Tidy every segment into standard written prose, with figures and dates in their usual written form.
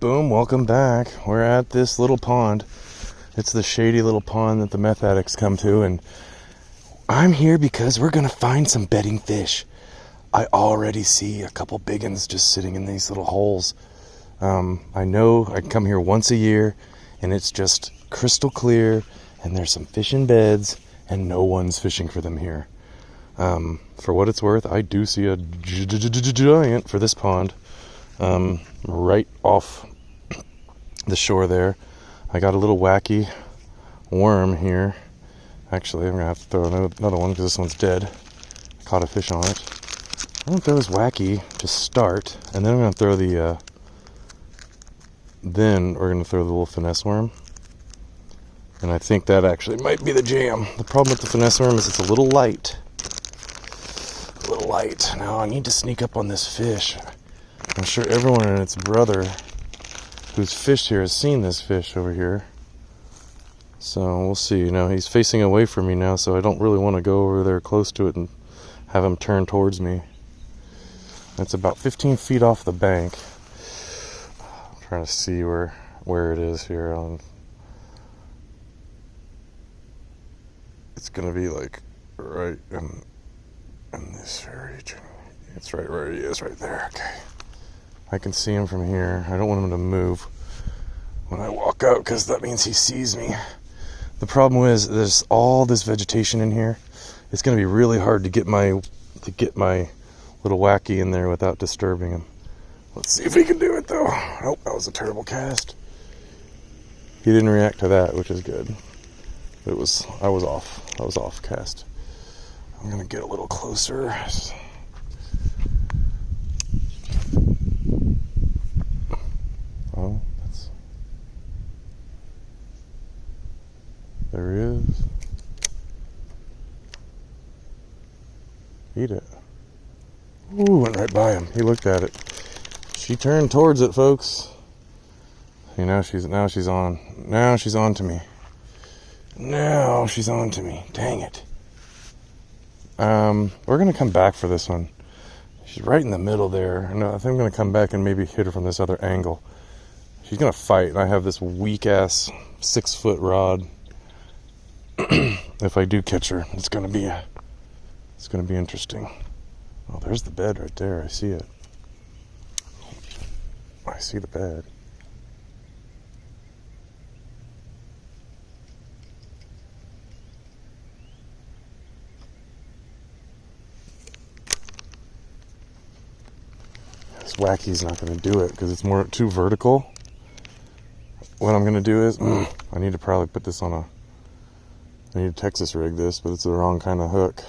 Boom, welcome back. We're at this little pond. It's the shady little pond that the meth addicts come to, and I'm here because we're gonna find some bedding fish. I already see a couple big ones just sitting in these little holes. I know I come here once a year, and it's just crystal clear, and there's some fish in beds, and no one's fishing for them here. For what it's worth, I do see a giant for this pond, right off the shore there. I got a little wacky worm here. Actually, I'm gonna have to throw another one because this one's dead. I caught a fish on it. I'm gonna throw this wacky to start, and then I'm gonna throw then we're gonna throw the little finesse worm. And I think that actually might be the jam. The problem with the finesse worm is it's a little light. Now I need to sneak up on this fish. I'm sure everyone and its brother who's fished here has seen this fish over here. So we'll see. Now he's facing away from me now, so I don't really want to go over there close to it and have him turn towards me. It's about 15 feet off the bank. I'm trying to see where it is here. It's gonna be like right in this region. It's right where he is, right there. Okay. I can see him from here. I don't want him to move when I walk out because that means he sees me. The problem is there's all this vegetation in here. It's going to be really hard to get my little wacky in there without disturbing him. Let's see if he can do it though. Oh, that was a terrible cast. He didn't react to that, which is good. I was off. I was off cast. I'm going to get a little closer. Oh, there he is. Eat it. Ooh, went right by him. He looked at it. She turned towards it, folks. See, now she's on. Now she's on to me. Now she's on to me. Dang it. We're gonna come back for this one. She's right in the middle there. No, I think I'm gonna come back and maybe hit her from this other angle. She's gonna fight, and I have this weak ass 6-foot rod. If I do catch her, it's gonna be interesting. Oh, there's the bed right there. I see it. I see the bed. This wacky's not gonna do it because it's too vertical. What I'm gonna do is I need to probably put this on I need to Texas rig this, but it's the wrong kind of hook.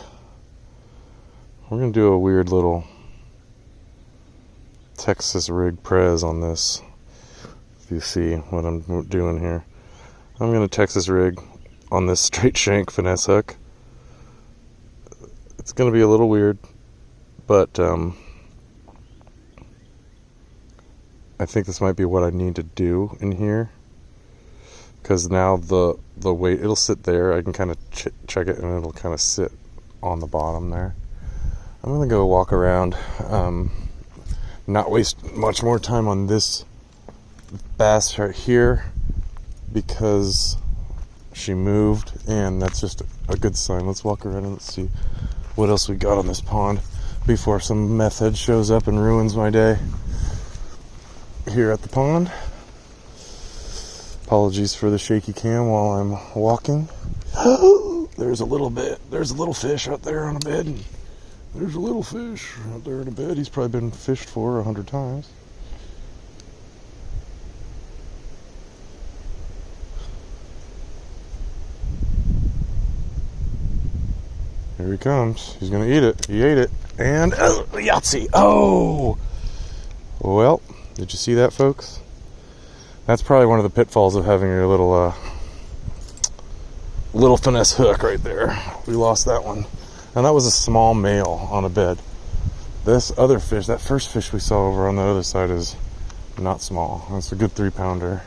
We're gonna do a weird little Texas rig prez on this. If you see what I'm doing here, I'm gonna Texas rig on this straight shank finesse hook. It's gonna be a little weird, but I think this might be what I need to do in here. Because now the weight, it'll sit there. I can kind of check it, and it'll kind of sit on the bottom there. I'm going to go walk around, not waste much more time on this bass right here, because she moved, and that's just a good sign. Let's walk around and let's see what else we got on this pond before some meth head shows up and ruins my day here at the pond. Apologies for the shaky cam while I'm walking. There's a little fish out there on a bed. There's a little fish out there in a bed. He's probably been fished for 100 times. Here he comes. He's gonna eat it. He ate it. And Yahtzee. Oh! Well, did you see that, folks? That's probably one of the pitfalls of having your little finesse hook right there. We lost that one. And that was a small male on a bed. This other fish, that first fish we saw over on the other side, is not small. It's a good 3-pounder.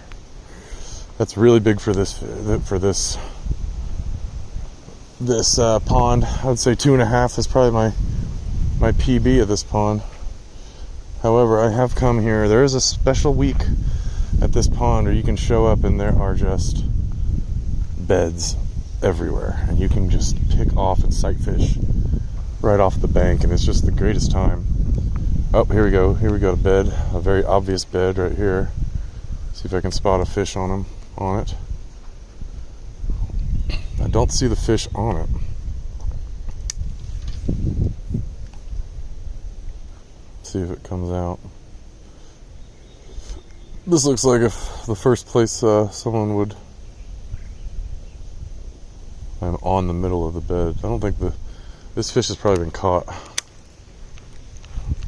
That's really big for this pond. I would say 2.5 is probably my PB of this pond. However, I have come here. There is a special week at this pond, or you can show up and there are just beds everywhere, and you can just pick off and sight fish right off the bank, and it's just the greatest time. Oh, here we go to bed, a very obvious bed right here. See if I can spot a fish on it. I don't see the fish on it. Let's see if it comes out. This looks like if the first place someone would. I'm on the middle of the bed. I don't think this fish has probably been caught.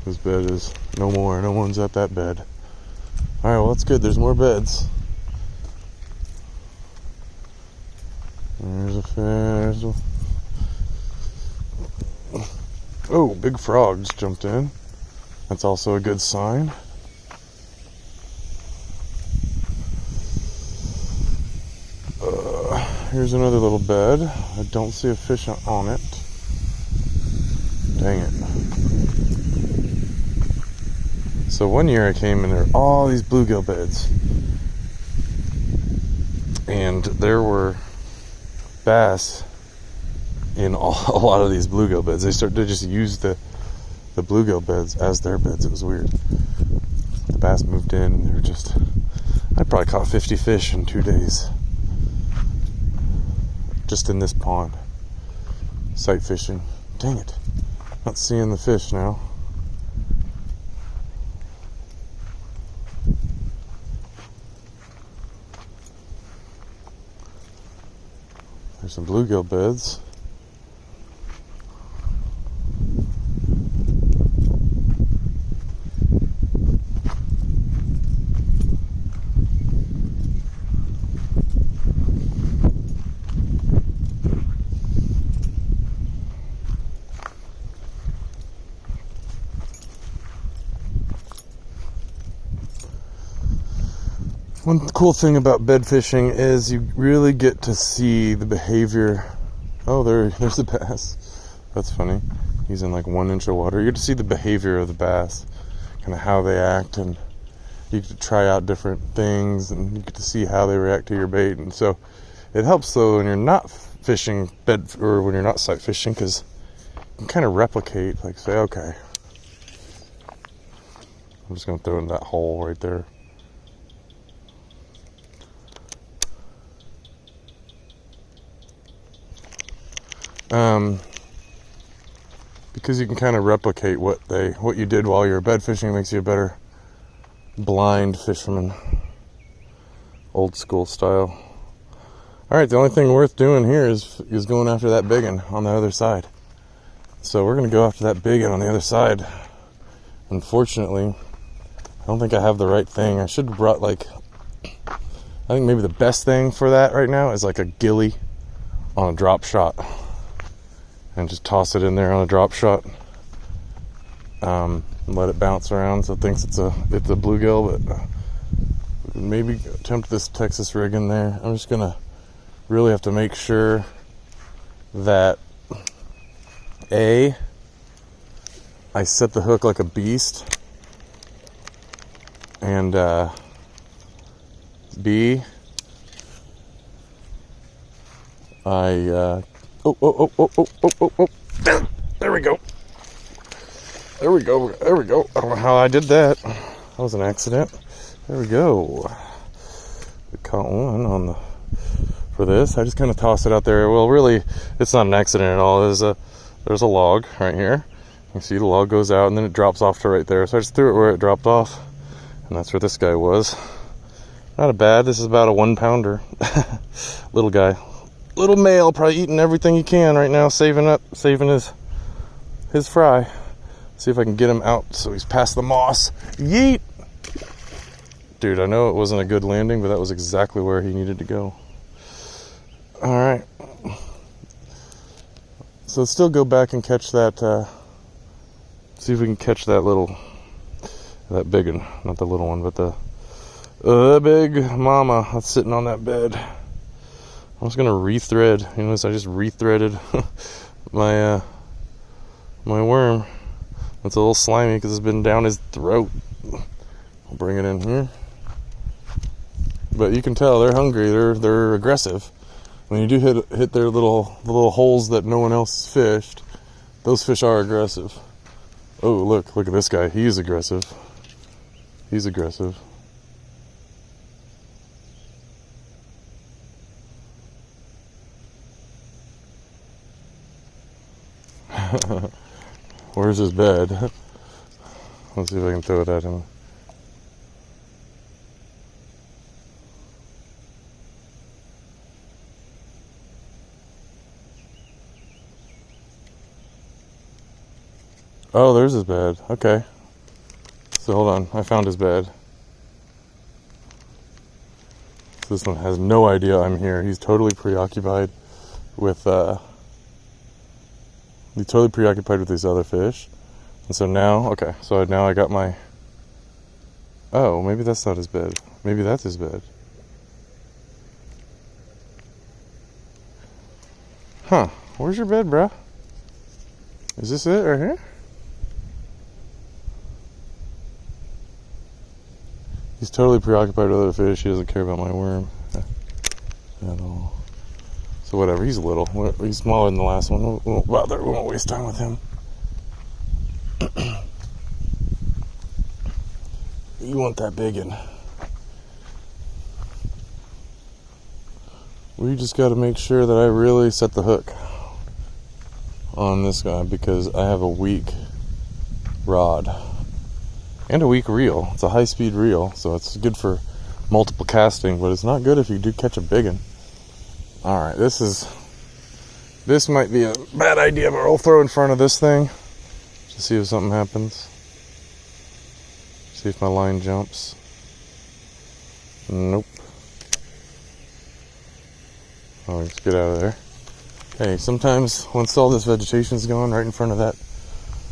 This bed is no more. No one's at that bed. Alright, well, that's good. There's more beds. There's a fish. Oh, big frogs jumped in. That's also a good sign. Here's another little bed. I don't see a fish on it. Dang it. So one year I came and there were all these bluegill beds. And there were bass in a lot of these bluegill beds. They just use the bluegill beds as their beds. It was weird. The bass moved in and they were just... I probably caught 50 fish in 2 days. Just in this pond. Sight fishing. Dang it. Not seeing the fish now. There's some bluegill beds. One cool thing about bed fishing is you really get to see the behavior. Oh, there's the bass. That's funny. He's in like 1 inch of water. You get to see the behavior of the bass, kind of how they act, and you get to try out different things, and you get to see how they react to your bait. And so it helps though when you're not fishing or when you're not sight fishing, because you can kind of replicate, like say, okay, I'm just going to throw in that hole right there. Because you can kind of replicate what you did while you were bed fishing. It makes you a better blind fisherman, old school style. All right, the only thing worth doing here is going after that big one on the other side. So we're gonna go after that big one on the other side. Unfortunately, I don't think I have the right thing. I should have brought I think maybe the best thing for that right now is like a ghillie on a drop shot. And just toss it in there on a drop shot. And let it bounce around so it thinks it's a bluegill, but maybe attempt this Texas rig in there. I'm just gonna really have to make sure that I set the hook like a beast, and B, Oh. There we go. I don't know how I did that. That was an accident. There we go. We caught one for this. I just kind of tossed it out there. Well, really, it's not an accident at all. There's a log right here. You see the log goes out and then it drops off to right there. So I just threw it where it dropped off. And that's where this guy was. Not a bad. This is about a 1 pounder. Little guy. Little male, probably eating everything he can right now, saving his fry. See if I can get him out so he's past the moss. Yeet! Dude, I know it wasn't a good landing, but that was exactly where he needed to go. Alright. So let's still go back and catch that, see if we can catch that big one. Not the little one, but the big mama that's sitting on that bed. I was gonna rethread. You notice I just rethreaded my worm. It's a little slimy because it's been down his throat. I'll bring it in here. but you can tell they're hungry. They're aggressive. When you do hit their little holes that no one else fished, those fish are aggressive. Oh, look at this guy. He's aggressive. He's aggressive. Where's his bed? Let's see if I can throw it at him. Oh, there's his bed. Okay. So hold on. I found his bed. So this one has no idea I'm here. He's totally preoccupied with these other fish. And so now, okay, so now I got my... Oh, maybe that's not his bed. Maybe that's his bed. Huh. Where's your bed, bruh? Is this it right here? He's totally preoccupied with other fish. He doesn't care about my worm at all. So whatever, he's little. He's smaller than the last one. We won't bother. We won't waste time with him. You want that big one. We just got to make sure that I really set the hook on this guy because I have a weak rod and a weak reel. It's a high-speed reel, so it's good for multiple casting, but it's not good if you do catch a big one. All right, this might be a bad idea, but I'll throw in front of this thing to see if something happens. See if my line jumps. Nope. Oh, let's get out of there. Hey, sometimes once all this vegetation's gone, right in front of that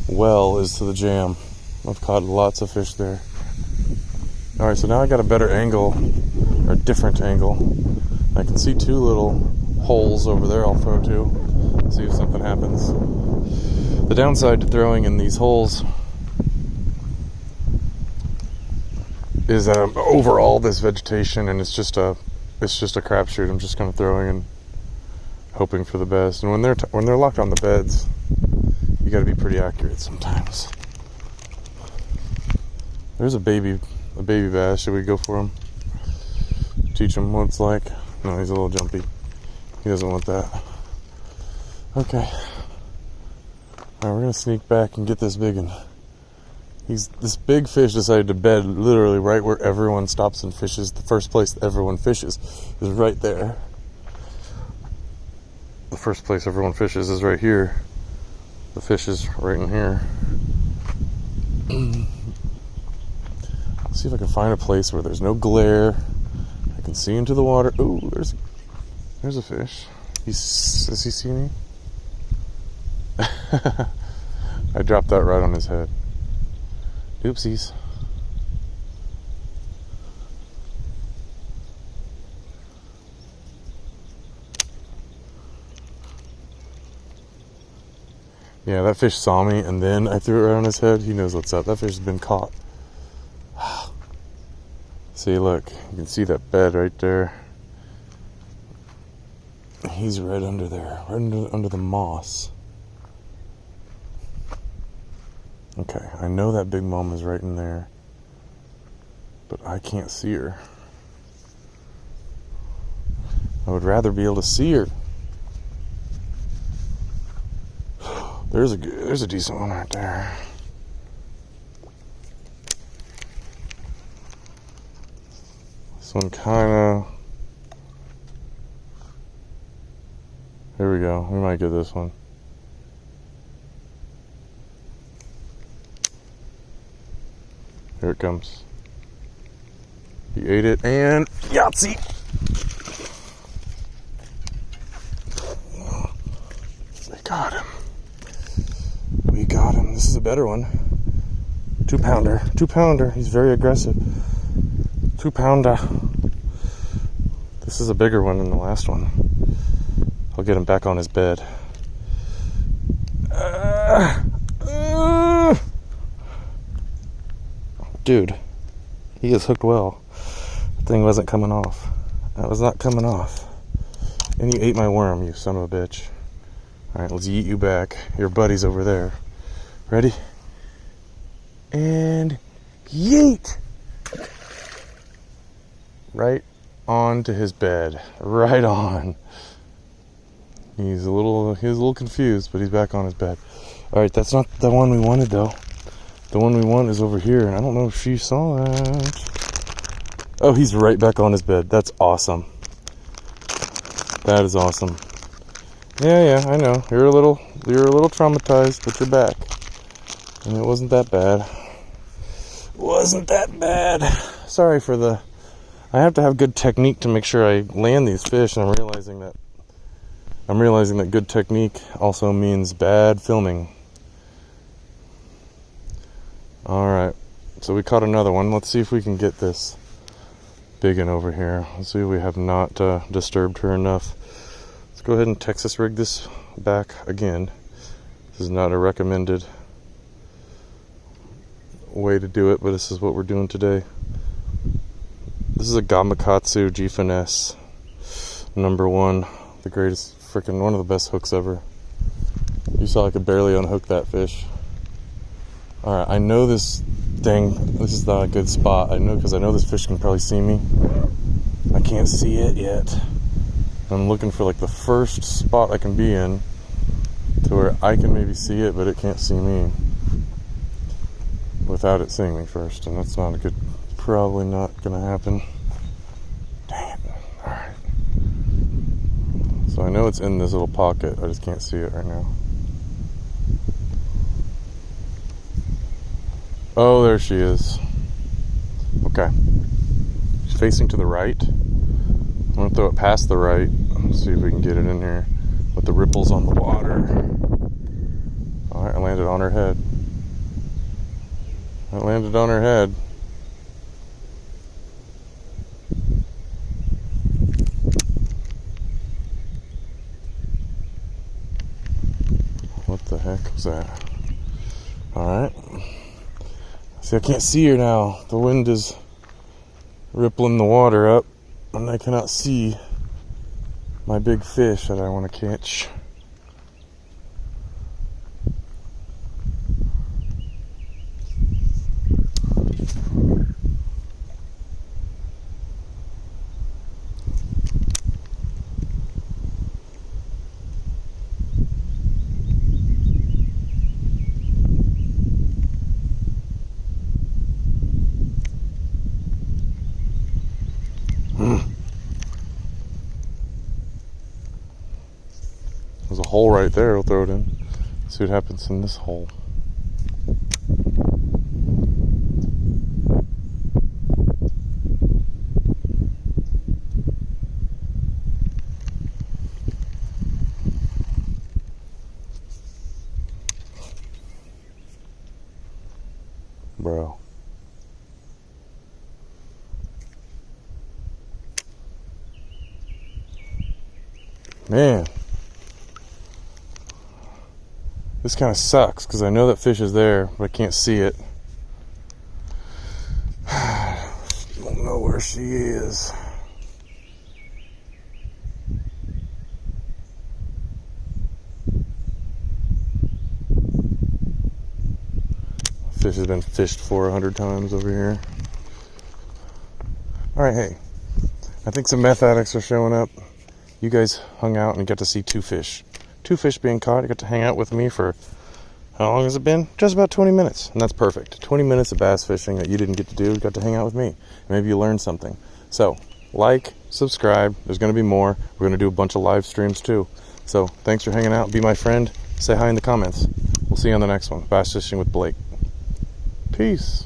well is to the jam. I've caught lots of fish there. All right, so now I got a better angle, or a different angle. I can see two little holes over there. I'll throw two, see if something happens. The downside to throwing in these holes is that I'm over all this vegetation, and it's just a crapshoot. I'm just kind of throwing and hoping for the best. And when they're locked on the beds, you got to be pretty accurate sometimes. There's a baby bass. Should we go for him? Teach him what it's like. No, he's a little jumpy. He doesn't want that. Okay. Alright, we're gonna sneak back and get this big one. This big fish decided to bed literally right where everyone stops and fishes. The first place everyone fishes is right there. The first place everyone fishes is right here. The fish is right in here. Let's see if I can find a place where there's no glare. I can see into the water. Ooh, there's a fish. Does he see me? I dropped that right on his head. Oopsies. Yeah, that fish saw me and then I threw it right on his head. He knows what's up. That fish has been caught. See, look, you can see that bed right there. He's right under there, right under the moss. Okay, I know that big mom is right in there, but I can't see her. I would rather be able to see her. There's a decent one right there. This one kinda... Here we go. We might get this one. Here it comes. He ate it and Yahtzee! We got him. We got him. This is a better one. 2-pounder. 2-pounder. He's very aggressive. 2-pounder. This is a bigger one than the last one. I'll get him back on his bed. Dude, he is hooked well. thing wasn't coming off. That was not coming off. And you ate my worm, you son of a bitch. Alright, let's yeet you back. Your buddy's over there. Ready? And yeet! Right onto his bed. Right on. He's a little confused, but he's back on his bed. Alright, that's not the one we wanted though. The one we want is over here, and I don't know if she saw that. Oh, he's right back on his bed. That's awesome. That is awesome. Yeah, I know. You're a little traumatized, but you're back. And it wasn't that bad. Wasn't that bad. Sorry for the... I have to have good technique to make sure I land these fish, and I'm realizing that good technique also means bad filming. Alright, so we caught another one. Let's see if we can get this big one over here. Let's see if we have not disturbed her enough. Let's go ahead and Texas rig this back again. This is not a recommended way to do it, but this is what we're doing today. This is a Gamakatsu G Finesse #1. The greatest, freaking one of the best hooks ever. You saw I could barely unhook that fish. Alright, I know this is not a good spot. I know, because I know this fish can probably see me. I can't see it yet. I'm looking for like the first spot I can be in to where I can maybe see it, but it can't see me without it seeing me first, and that's not a good, probably not gonna happen. Dang it. Alright. So I know it's in this little pocket, I just can't see it right now. Oh, there she is. Okay. She's facing to the right. I'm going to throw it past the right. Let's see if we can get it in here with the ripples on the water. Alright, I landed on her head. I landed on her head. What the heck was that? Alright. See, I can't see her now. The wind is rippling the water up, and I cannot see my big fish that I want to catch. There's a hole right there. We'll throw it in. See what happens in this hole. Bro. Man. This kind of sucks because I know that fish is there, but I can't see it. I don't know where she is. Fish has been fished for 100 times over here. Alright, hey. I think some meth addicts are showing up. You guys hung out and got to see 2 fish. 2 fish being caught. You got to hang out with me for, how long has it been? Just about 20 minutes. And that's perfect. 20 minutes of bass fishing that you didn't get to do. You got to hang out with me. Maybe you learned something. So, like, subscribe. There's going to be more. We're going to do a bunch of live streams too. So, thanks for hanging out. Be my friend. Say hi in the comments. We'll see you on the next one. Bass Fishing with Blake. Peace.